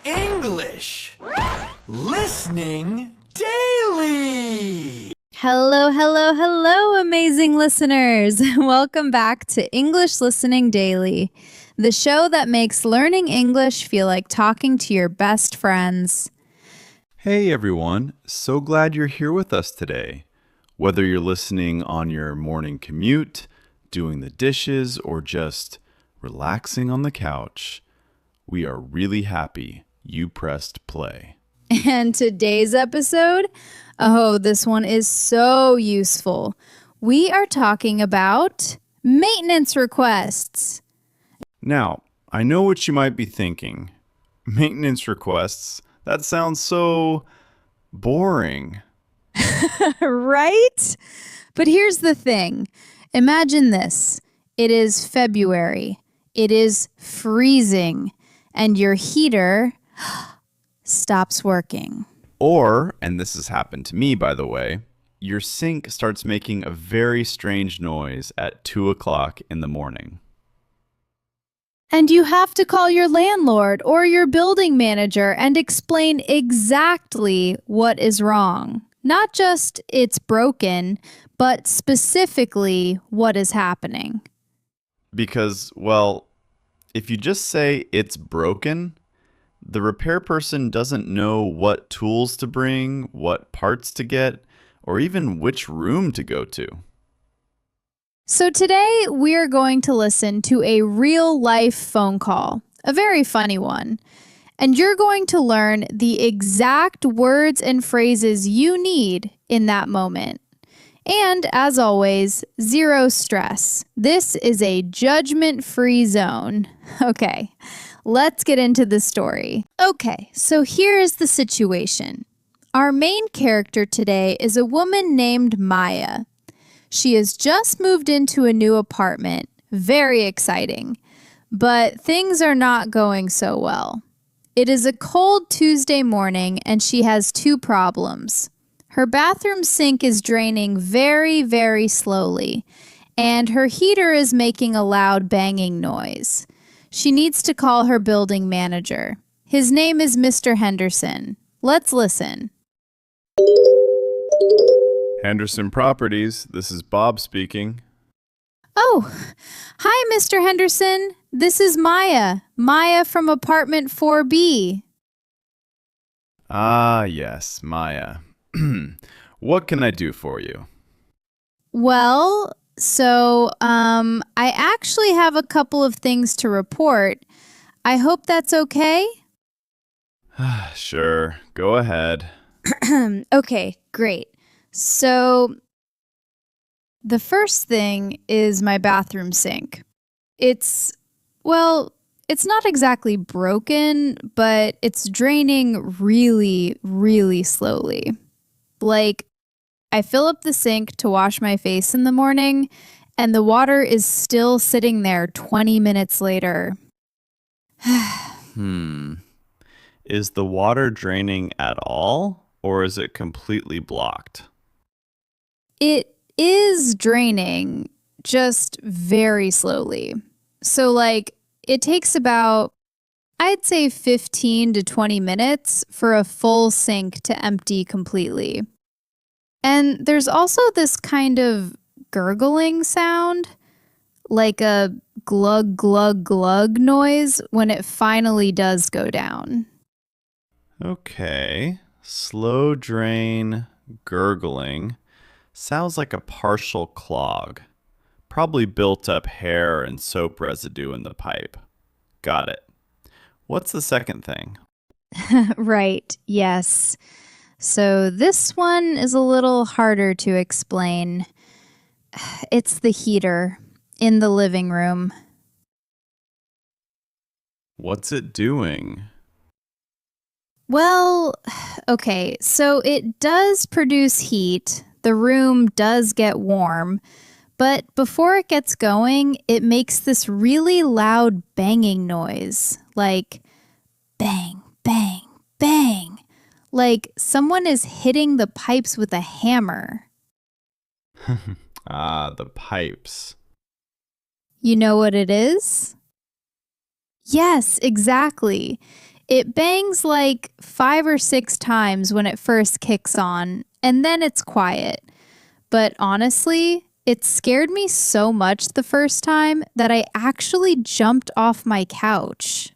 English. Listening daily. Hello, hello, hello, amazing listeners. Welcome back to English Listening Daily, the show that makes learning English feel like talking to your best friends. Hey everyone, so glad you're here with us today. Whether you're listening on your morning commute, doing the dishes, or just relaxing on the couch, we are really happy you pressed play. And today's episode, this one is so useful. We are talking about maintenance requests. Now, I know what you might be thinking. Maintenance requests? That sounds so boring. Right? But here's the thing. Imagine this. It is February. It is freezing. And your heater stops working. Or, and this has happened to me by the way, your sink starts making a very strange noise at 2 o'clock in the morning. And you have to call your landlord or your building manager and explain exactly what is wrong. Not just it's broken, but specifically what is happening. Because, well, if you just say it's broken, the repair person doesn't know what tools to bring, what parts to get, or even which room to go to. So today we are going to listen to a real-life phone call, a very funny one. And you're going to learn the exact words and phrases you need in that moment. And as always, zero stress. This is a judgment-free zone. Okay, let's get into the story. Okay, so here is the situation. Our main character today is a woman named Maya. She has just moved into a new apartment. Very exciting. But things are not going so well. It is a cold Tuesday morning and she has two problems. Her bathroom sink is draining very, very slowly, and her heater is making a loud banging noise. She needs to call her building manager. His name is Mr. Henderson. Let's listen. Henderson Properties, this is Bob speaking. Oh, hi, Mr. Henderson. This is Maya. Maya from apartment 4B. Ah, yes, Maya. What can I do for you? Well, I actually have a couple of things to report. I hope that's okay. Sure, go ahead. Okay, great. So the first thing is my bathroom sink. It's not exactly broken, but it's draining really, really slowly. Like, I fill up the sink to wash my face in the morning, and the water is still sitting there 20 minutes later. Is the water draining at all, or is it completely blocked? It is draining, just very slowly. So, it takes about, I'd say 15 to 20 minutes for a full sink to empty completely. And there's also this kind of gurgling sound, like a glug, glug, glug noise when it finally does go down. Okay, slow drain, gurgling. Sounds like a partial clog. Probably built up hair and soap residue in the pipe. Got it. What's the second thing? Right, yes. So this one is a little harder to explain. It's the heater in the living room. What's it doing? Well, okay, so it does produce heat. The room does get warm. But before it gets going, it makes this really loud banging noise. Like bang, bang, bang. Like someone is hitting the pipes with a hammer. The pipes. You know what it is? Yes, exactly. It bangs like 5 or 6 times when it first kicks on, and then it's quiet. But honestly, it scared me so much the first time that I actually jumped off my couch.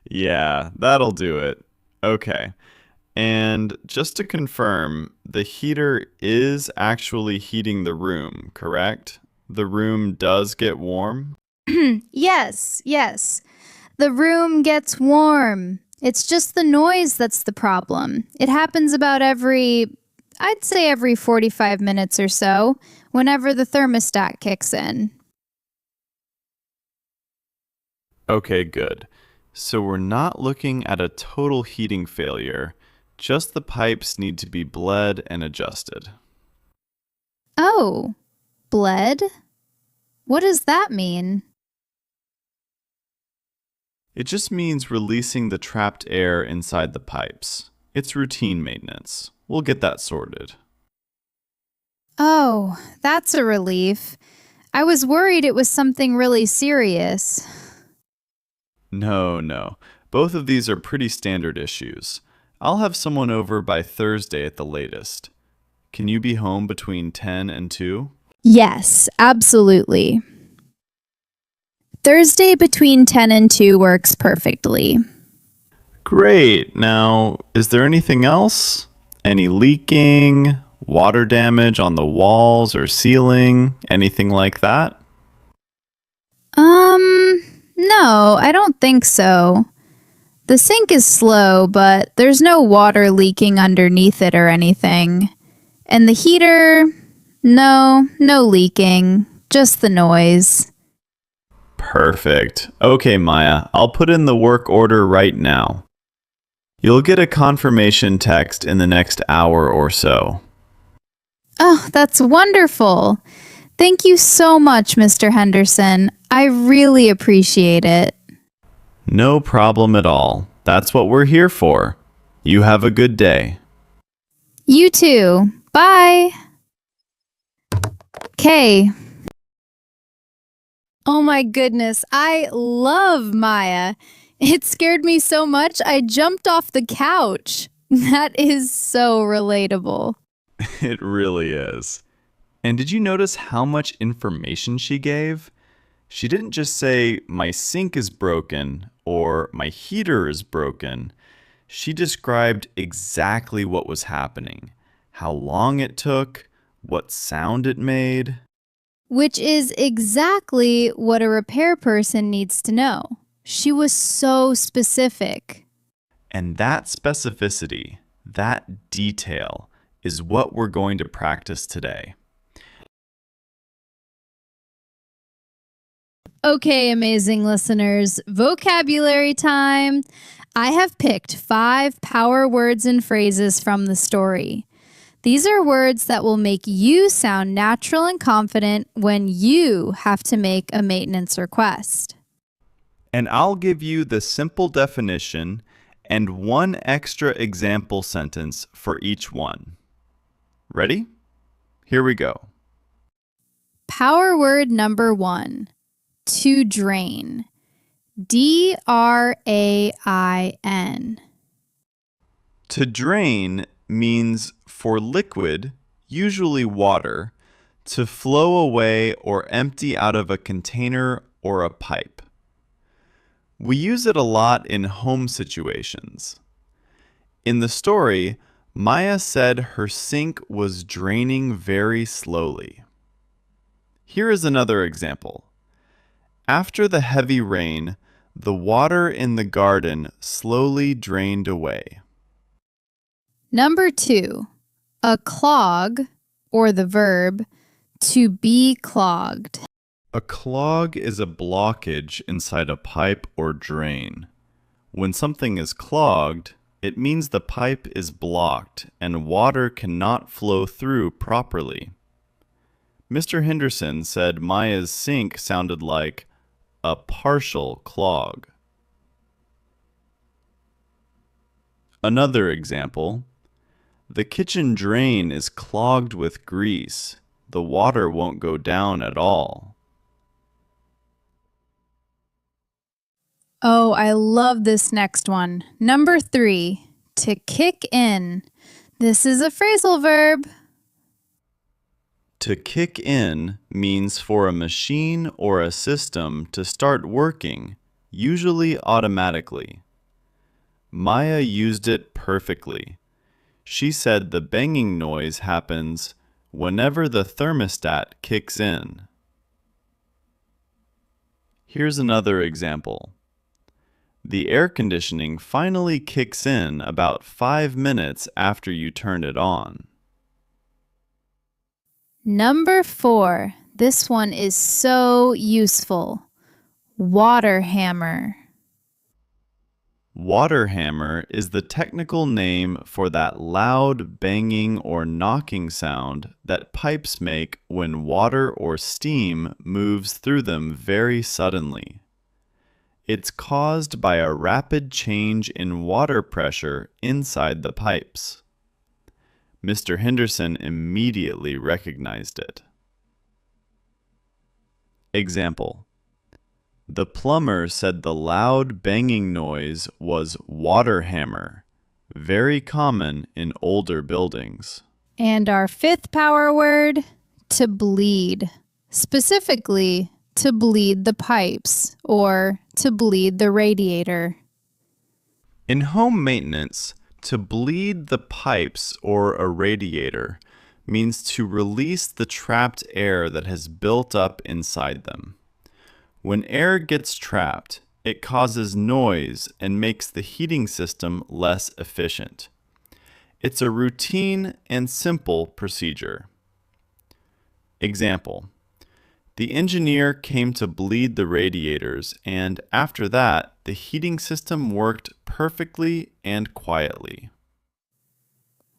Yeah, that'll do it. Okay. And just to confirm, the heater is actually heating the room, correct? The room does get warm? Yes. The room gets warm. It's just the noise that's the problem. It happens about I'd say every 45 minutes or so, whenever the thermostat kicks in. Okay, good. So we're not looking at a total heating failure, just the pipes need to be bled and adjusted. Oh, bled? What does that mean? It just means releasing the trapped air inside the pipes. It's routine maintenance. We'll get that sorted. Oh, that's a relief. I was worried it was something really serious. No. Both of these are pretty standard issues. I'll have someone over by Thursday at the latest. Can you be home between 10 and 2? Yes, absolutely. Thursday between 10 and 2 works perfectly. Great. Now, is there anything else? Any leaking, water damage on the walls or ceiling, anything like that? No, I don't think so. The sink is slow, but there's no water leaking underneath it or anything. And the heater, no leaking, just the noise. Perfect. Okay, Maya, I'll put in the work order right now. You'll get a confirmation text in the next hour or so. Oh, that's wonderful. Thank you so much, Mr. Henderson. I really appreciate it. No problem at all. That's what we're here for. You have a good day. You too. Bye. Okay. Oh my goodness, I love Maya. It scared me so much I jumped off the couch. That is so relatable. It really is. And did you notice how much information she gave? She didn't just say, my sink is broken or my heater is broken. She described exactly what was happening, how long it took, what sound it made. Which is exactly what a repair person needs to know. She was so specific. And that specificity, that detail, is what we're going to practice today. Okay, amazing listeners, vocabulary time. I have picked 5 power words and phrases from the story. These are words that will make you sound natural and confident when you have to make a maintenance request. And I'll give you the simple definition and one extra example sentence for each one. Ready? Here we go. Power word number 1, to drain. D-R-A-I-N. To drain means for liquid, usually water, to flow away or empty out of a container or a pipe. We use it a lot in home situations. In the story, Maya said her sink was draining very slowly. Here is another example. After the heavy rain, the water in the garden slowly drained away. Number 2, a clog, or the verb, to be clogged. A clog is a blockage inside a pipe or drain. When something is clogged, it means the pipe is blocked and water cannot flow through properly. Mr. Henderson said Maya's sink sounded like a partial clog. Another example. The kitchen drain is clogged with grease. The water won't go down at all. Oh, I love this next one. Number 3, to kick in. This is a phrasal verb. To kick in means for a machine or a system to start working, usually automatically. Maya used it perfectly. She said the banging noise happens whenever the thermostat kicks in. Here's another example. The air conditioning finally kicks in about 5 minutes after you turn it on. Number 4. This one is so useful. Water hammer. Water hammer is the technical name for that loud banging or knocking sound that pipes make when water or steam moves through them very suddenly. It's caused by a rapid change in water pressure inside the pipes. Mr. Henderson immediately recognized it. Example: the plumber said the loud banging noise was water hammer, very common in older buildings. And our 5th power word, to bleed. Specifically, to bleed the pipes or to bleed the radiator. In home maintenance, to bleed the pipes or a radiator means to release the trapped air that has built up inside them. When air gets trapped, it causes noise and makes the heating system less efficient. It's a routine and simple procedure. Example: the engineer came to bleed the radiators, and after that, the heating system worked perfectly and quietly.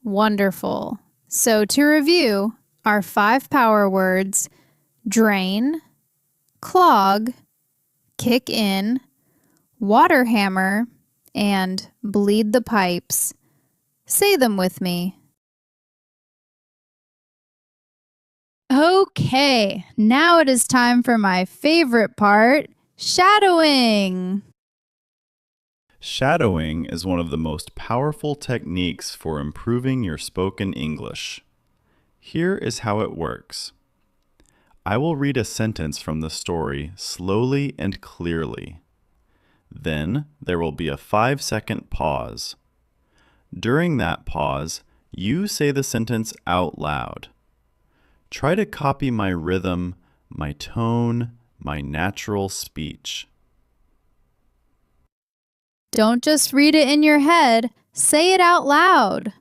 Wonderful. So to review, our 5 power words: drain, clog, kick in, water hammer, and bleed the pipes. Say them with me. Okay, now it is time for my favorite part, shadowing. Shadowing is one of the most powerful techniques for improving your spoken English. Here is how it works. I will read a sentence from the story slowly and clearly. Then there will be a 5-second pause. During that pause, you say the sentence out loud. Try to copy my rhythm, my tone, my natural speech. Don't just read it in your head, say it out loud.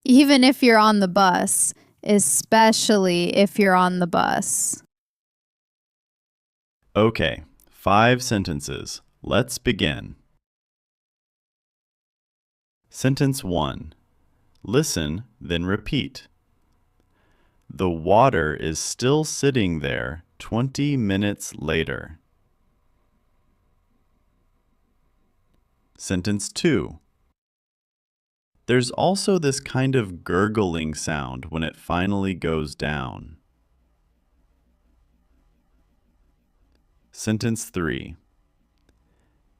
Even if you're on the bus, especially if you're on the bus. Okay, 5 sentences. Let's begin. Sentence 1. Listen, then repeat. The water is still sitting there 20 minutes later. Sentence 2. There's also this kind of gurgling sound when it finally goes down. Sentence 3.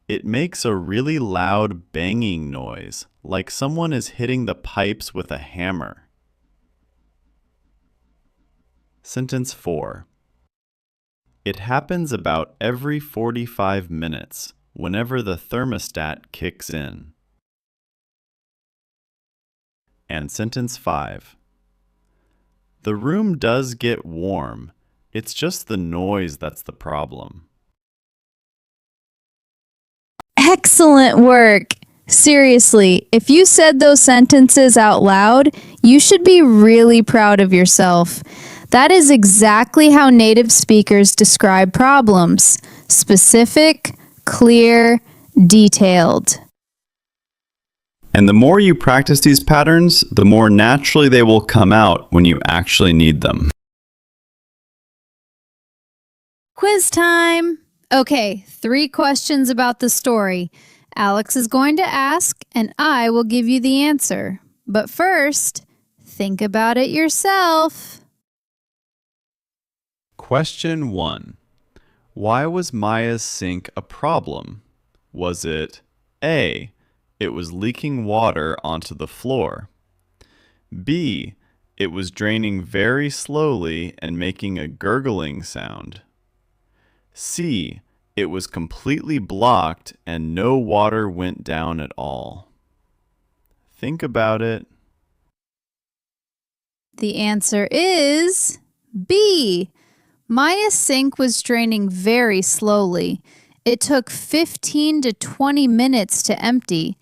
It makes a really loud banging noise, like someone is hitting the pipes with a hammer. Sentence 4. It happens about every 45 minutes, whenever the thermostat kicks in. And sentence 5. The room does get warm. It's just the noise that's the problem. Excellent work! Seriously, if you said those sentences out loud, you should be really proud of yourself. That is exactly how native speakers describe problems: specific, clear, detailed. And the more you practice these patterns, the more naturally they will come out when you actually need them. Quiz time! Okay, 3 questions about the story. Alex is going to ask, and I will give you the answer. But first, think about it yourself. Question 1. Why was Maya's sink a problem? Was it A, it was leaking water onto the floor? B, it was draining very slowly and making a gurgling sound? C, it was completely blocked and no water went down at all? Think about it. The answer is B. Maya's sink was draining very slowly. It took 15 to 20 minutes to empty,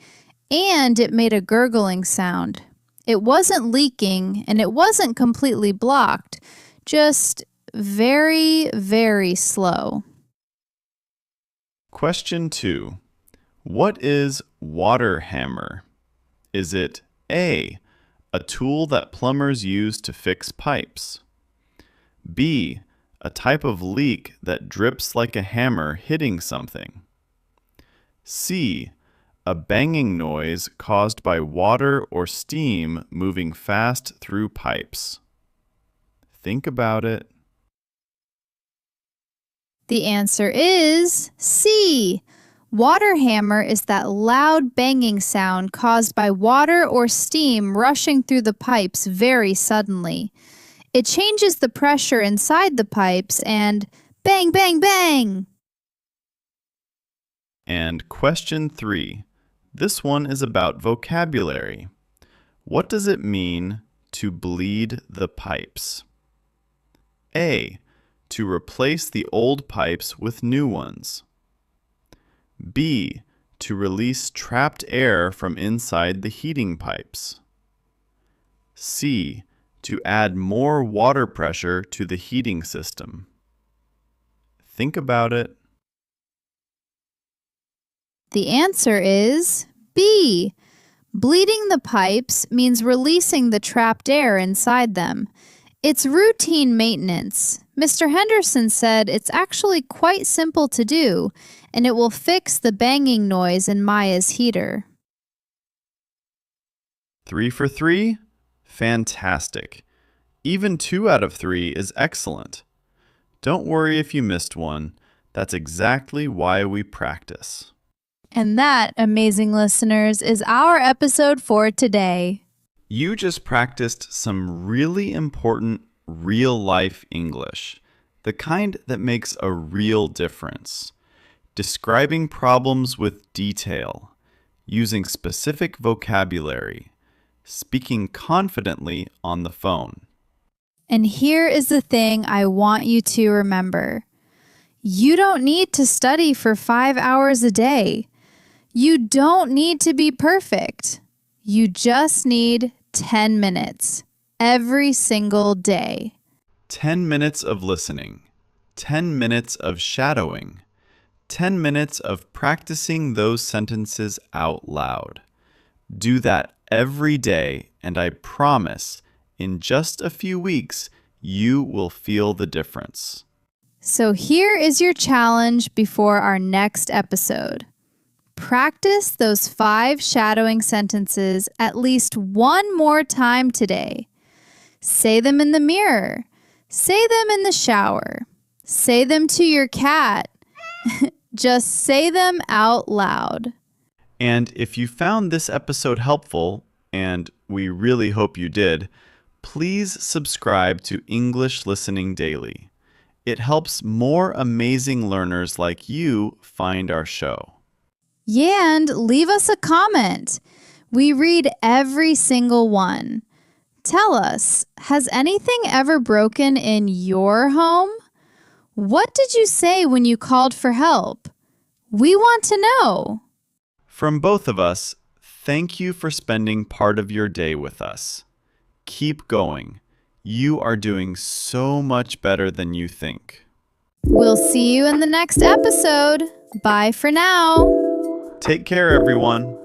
and it made a gurgling sound. It wasn't leaking, and it wasn't completely blocked, just very, very slow. Question 2. What is water hammer? Is it A, a tool that plumbers use to fix pipes? B, a type of leak that drips like a hammer hitting something? C, a banging noise caused by water or steam moving fast through pipes? Think about it. The answer is C. Water hammer is that loud banging sound caused by water or steam rushing through the pipes very suddenly. It changes the pressure inside the pipes and bang, bang, bang! And question 3. This one is about vocabulary. What does it mean to bleed the pipes? A, to replace the old pipes with new ones. B, to release trapped air from inside the heating pipes. C, to add more water pressure to the heating system. Think about it. The answer is B. Bleeding the pipes means releasing the trapped air inside them. It's routine maintenance. Mr. Henderson said it's actually quite simple to do, and it will fix the banging noise in Maya's heater. 3 for 3? Fantastic. Even 2 out of 3 is excellent. Don't worry if you missed one. That's exactly why we practice. And that, amazing listeners, is our episode for today. You just practiced some really important real-life English, the kind that makes a real difference. Describing problems with detail, using specific vocabulary, speaking confidently on the phone. And here is the thing I want you to remember. You don't need to study for 5 hours a day. You don't need to be perfect. You just need 10 minutes every single day. 10 minutes of listening, 10 minutes of shadowing, 10 minutes of practicing those sentences out loud. Do that every day, and I promise, in just a few weeks, you will feel the difference. So here is your challenge before our next episode. Practice those 5 shadowing sentences at least one more time today. Say them in the mirror. Say them in the shower. Say them to your cat. Just say them out loud. And if you found this episode helpful, and we really hope you did, please subscribe to English Listening Daily. It helps more amazing learners like you find our show. Yeah, and leave us a comment. We read every single one. Tell us, has anything ever broken in your home? What did you say when you called for help? We want to know. From both of us, thank you for spending part of your day with us. Keep going. You are doing so much better than you think. We'll see you in the next episode. Bye for now. Take care, everyone.